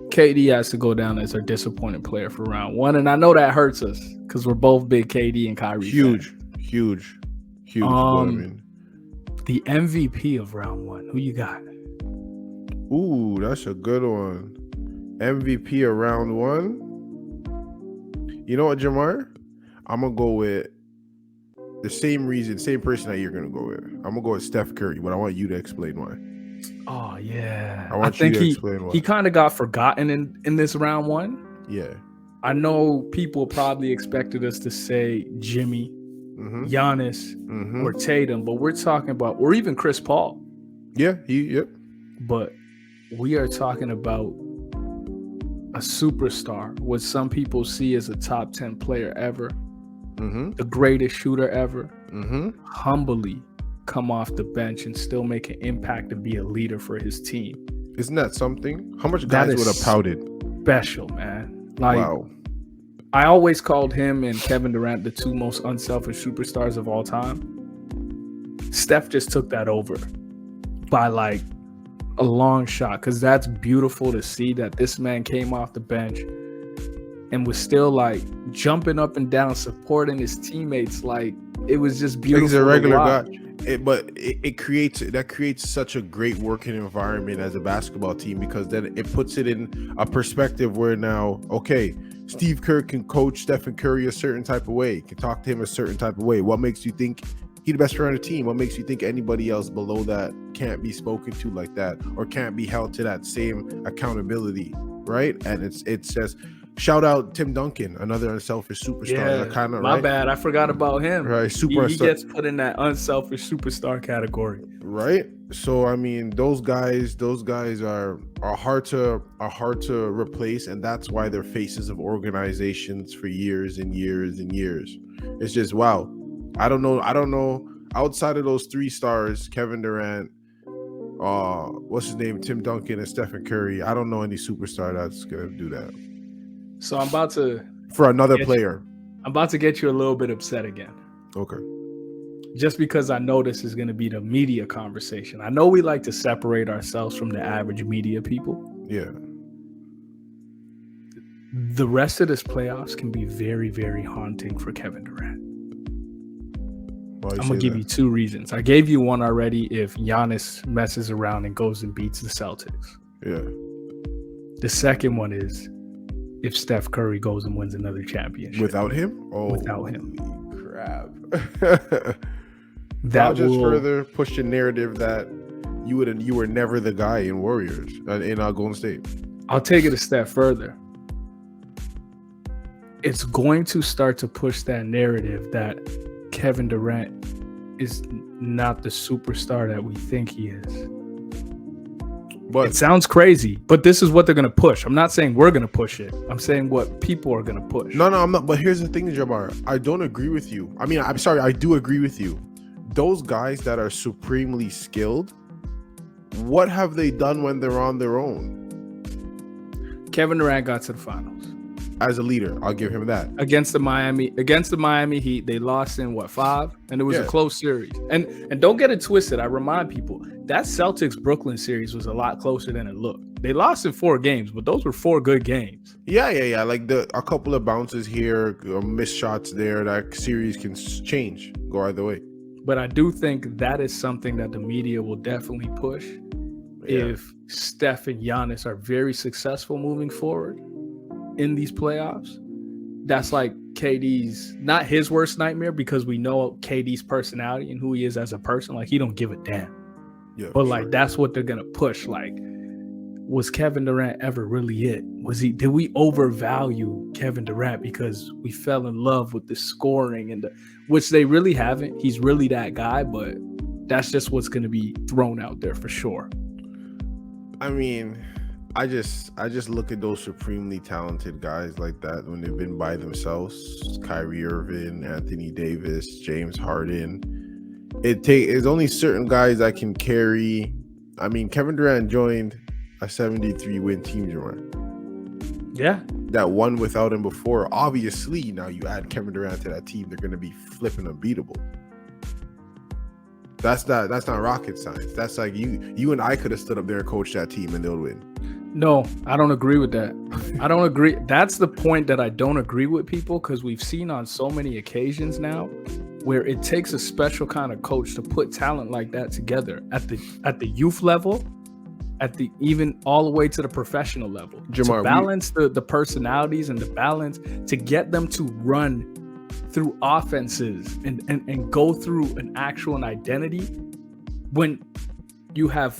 KD has to go down as a disappointing player for round 1. And I know that hurts us because we're both big KD and Kyrie Huge. The MVP of round 1. Who you got? Ooh, that's a good one. MVP of round 1. You know what, Jamar? I'm going to go with the same person that you're going to go with. I'm going to go with Steph Curry, but I want you to explain why. Oh, yeah. I think you to explain why. He kind of got forgotten in this round 1. Yeah. I know people probably expected us to say Jimmy, Giannis, or Tatum, but we're talking about, or even Chris Paul. Yeah, But we are talking about a superstar, what some people see as a top 10 player ever, the greatest shooter ever, humbly come off the bench and still make an impact and be a leader for his team. Isn't that something? How much guys would have pouted? Special, man. Like, wow. I always called him and Kevin Durant the 2 most unselfish superstars of all time. Steph just took that over by like a long shot, because that's beautiful to see that this man came off the bench and was still like jumping up and down, supporting his teammates. Like, it was just beautiful. He's a regular guy. But it creates such a great working environment as a basketball team, because then it puts it in a perspective where now, okay, Steve Kerr can coach Stephen Curry a certain type of way, can talk to him a certain type of way. What makes you think he's the best player on the team? What makes you think anybody else below that can't be spoken to like that, or can't be held to that same accountability, right? And it says, shout out Tim Duncan, another unselfish superstar. Yeah, my bad. I forgot about him. Right, he gets put in that unselfish superstar category. Right. So I mean, those guys are hard to replace, and that's why they're faces of organizations for years and years and years. It's just wow. I don't know. Outside of those 3 stars, Kevin Durant, what's his name, Tim Duncan, and Stephen Curry, I don't know any superstar that's gonna do that. So I'm about to for another player. I'm about to get you a little bit upset again. Okay. Just because I know this is going to be the media conversation. I know we like to separate ourselves from the average media people. Yeah. The rest of this playoffs can be very, very haunting for Kevin Durant. I'm gonna give you 2 reasons. I gave you one already. If Giannis messes around and goes and beats the Celtics. Yeah. The second one is if Steph Curry goes and wins another championship without him. Oh, without him. Crap. That just will further push the narrative that you were never the guy in Warriors in Golden State. I'll take it a step further. It's going to start to push that narrative that Kevin Durant is not the superstar that we think he is. But it sounds crazy, but this is what they're going to push. I'm not saying we're going to push it. I'm saying what people are going to push. No, I'm not. But here's the thing, Jamar. I don't agree with you. I mean, I'm sorry. I do agree with you. Those guys that are supremely skilled, what have they done when they're on their own? Kevin Durant got to the finals. As a leader, I'll give him that. Against the Miami Heat, they lost in 5, and it was a close series. And don't get it twisted. I remind people that Celtics Brooklyn series was a lot closer than it looked. They lost in 4 games, but those were 4 good games. Yeah. Like a couple of bounces here, missed shots there. That series can change, go either way. But I do think that is something that the media will definitely push. Yeah. If Steph and Giannis are very successful moving forward in these playoffs, that's like KD's, not his worst nightmare, because we know KD's personality and who he is as a person. Like, he don't give a damn. Yeah, but like, that's what they're gonna push. Like, was Kevin Durant ever really it? Did we overvalue Kevin Durant because we fell in love with the scoring and which they really haven't. He's really that guy, but that's just what's gonna be thrown out there for sure. I mean, I just look at those supremely talented guys like that when they've been by themselves. Kyrie Irving, Anthony Davis, James Harden. It's only certain guys that can carry. I mean, Kevin Durant joined a 73-win team, Durant. Yeah. That won without him before. Obviously, now you add Kevin Durant to that team, they're going to be flipping unbeatable. That's not rocket science. That's like you and I could have stood up there and coached that team and they'll win. No, I don't agree with that. I don't agree. That's the point that I don't agree with people, because we've seen on so many occasions now where it takes a special kind of coach to put talent like that together at the youth level, even all the way to the professional level. Jamar, to balance the personalities and the balance, to get them to run through offenses and go through an identity when you have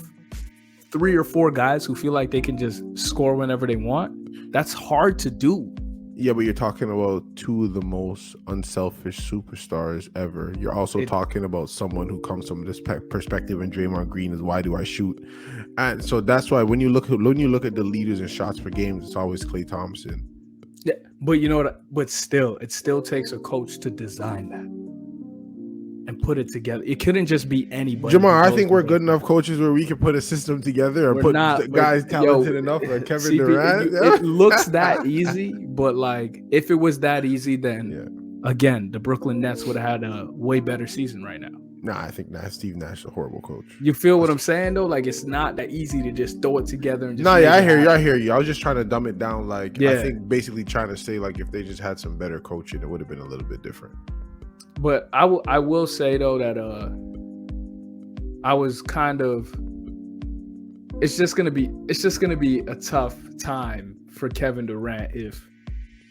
3 or 4 guys who feel like they can just score whenever they want. That's hard to do. Yeah, but you're talking about 2 of the most unselfish superstars ever. You're also talking about someone who comes from this perspective, and Draymond Green is, why do I shoot? And so that's why when you look at the leaders in shots per game, it's always Klay Thompson. Yeah, but you know what? But still, it still takes a coach to design that and put it together. It couldn't just be anybody. Jamar, I think we're good enough coaches where we can put a system together and guys talented enough like Kevin Durant. It looks that easy, but like, if it was that easy, then again, the Brooklyn Nets would have had a way better season right now. Nah, I think Steve Nash is a horrible coach. You feel what I'm saying though? Like, it's not that easy to just throw it together and just. No, yeah, I hear you. I was just trying to dumb it down. Like, I think basically trying to say, like, if they just had some better coaching, it would have been a little bit different. But I will say though that I was kind of. It's just gonna be a tough time for Kevin Durant if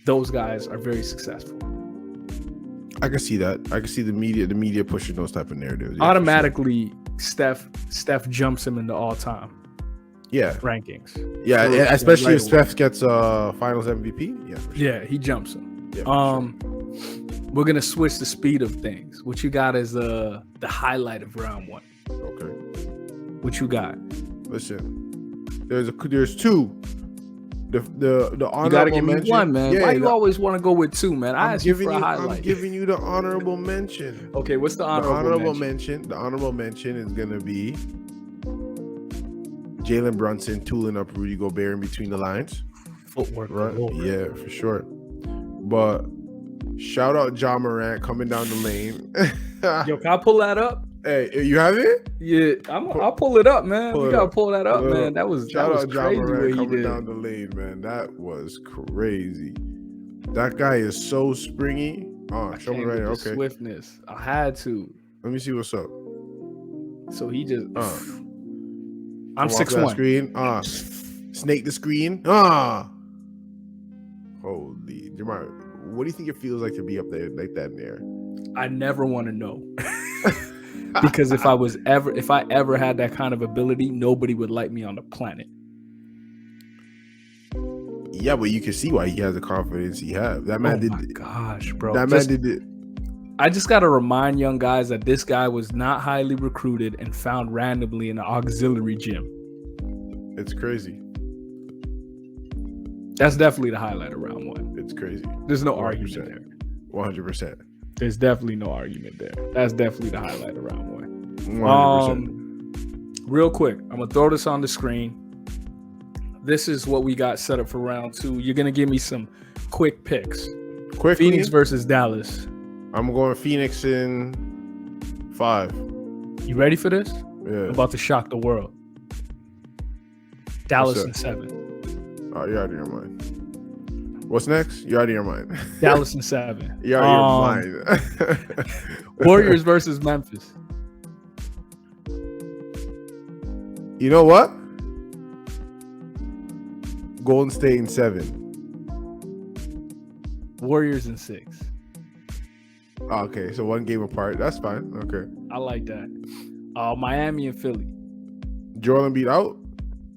those guys are very successful. I can see that. I can see the media pushing those type of narratives. Yeah, automatically, sure. Steph jumps him in the all-time rankings. Yeah, especially if Steph gets Finals MVP. Yeah, for sure. Yeah, he jumps him. Yeah, sure. We're gonna switch the speed of things. What you got is the highlight of round 1. Okay. What you got? Listen, there's 2. The honorable you gotta give me mention. 1, man. Why you always want to go with 2, man? I asked you for a highlight. I'm giving you the honorable mention. Okay, what's the honorable mention? The honorable mention is gonna be Jalen Brunson tooling up Rudy Gobert in between the lines. Footwork, right? Yeah, for sure. But shout out Ja Morant coming down the lane. Yo, can I pull that up? Hey, you have it? Yeah, I'll pull it up, man. We gotta pull that up, man. That was crazy. Ja Morant coming down the lane, man. That was crazy. That guy is so springy. Oh, I show me came right with here. the Okay. swiftness. I had to. Let me see what's up. So he just. I'm Come off that 6'1". screen. Snake the screen. Holy Jamar. What do you think it feels like to be up there like that in the air? I never want to know. Because if I ever had that kind of ability, nobody would like me on the planet. Yeah, but you can see why he has the confidence he has. That man did. Oh my gosh, bro. That man did it. I just got to remind young guys that this guy was not highly recruited and found randomly in an auxiliary gym. It's crazy. That's definitely the highlight of round one. It's crazy. There's no 100%. argument there. 100%. There's definitely no argument there. That's definitely the highlight of round one. 100%. Real quick, I'm going to throw this on the screen. This is what we got set up for round two. You're going to give me some quick picks. Phoenix versus Dallas. I'm going Phoenix in 5. You ready for this? Yeah. I'm about to shock the world. Dallas in 7. Oh, you're out of your mind. What's next? You're out of your mind. Dallas in 7. You're out of your mind. Warriors versus Memphis. You know what? Golden State in 7. Warriors in 6. Oh, okay, so 1 game apart. That's fine. Okay. I like that. Miami and Philly. Joel Embiid out?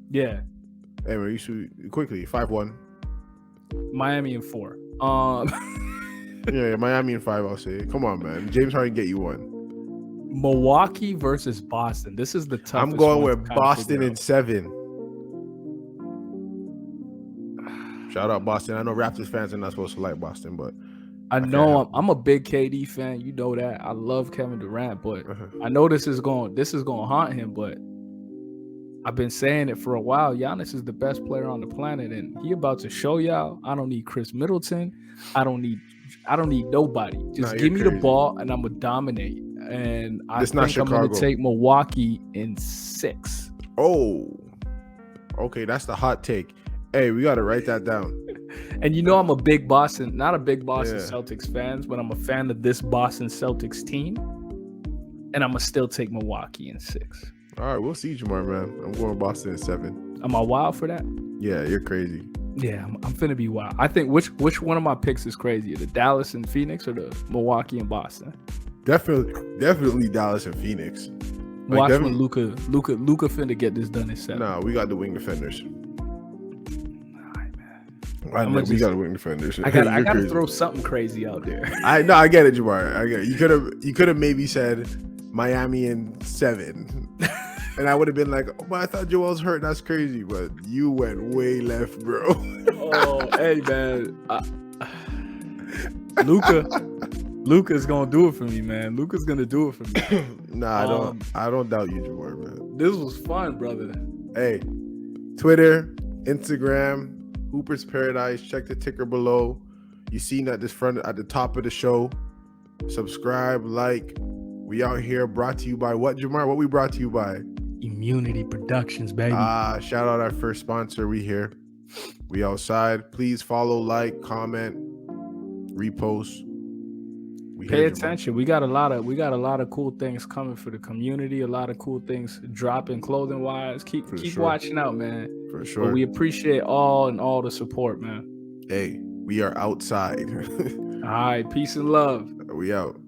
Yeah. Anyway, you should quickly 5-1. Miami in 4. Yeah, Miami in 5. I'll say. Come on, man. James Harden get you 1. Milwaukee versus Boston. This is the toughest. I'm going with Boston in 7. Shout out Boston. I know Raptors fans are not supposed to like Boston, but I know I'm a big KD fan. You know that. I love Kevin Durant, but I know this is going to haunt him. But I've been saying it for a while. Giannis is the best player on the planet, and he about to show y'all. I don't need Chris Middleton. I don't need nobody. Just give me the ball, and I'm gonna dominate. And I think I'm gonna take Milwaukee in 6. Oh, okay, that's the hot take. Hey, we gotta write that down. And you know I'm a big Boston, not a big Boston Celtics fan, but I'm a fan of this Boston Celtics team. And I'm gonna still take Milwaukee in 6. All right, we'll see, Jamar, man. I'm going Boston in 7. Am I wild for that? Yeah, you're crazy. Yeah, I'm finna be wild. I think which one of my picks is crazier, the Dallas and Phoenix or the Milwaukee and Boston? Definitely Dallas and Phoenix. Watch when Luka finna get this done in 7. Nah, we got the wing defenders. We got to wing defenders. I gotta throw something crazy out there. I get it, Jamar. I get it. You could have maybe said Miami in 7. And I would have been like, oh, but I thought Joel's hurt. That's crazy. But you went way left, bro. Oh, hey, man. Luka's going to do it for me, man. Luka's going to do it for me. Nah, I don't doubt you, Jamar, man. This was fun, brother. Hey, Twitter, Instagram, Hooper's Paradise. Check the ticker below. You seen at the top of the show. Subscribe, like. We out here brought to you by what, Jamar? What we brought to you by? Immunity Productions, baby. Shout out our first sponsor. We here. We outside. Please follow, like, comment, repost. Pay attention. We got a lot of cool things coming for the community. A lot of cool things dropping clothing wise. Keep watching out, man. For sure. But we appreciate all the support, man. Hey, we are outside. All right. Peace and love. We out.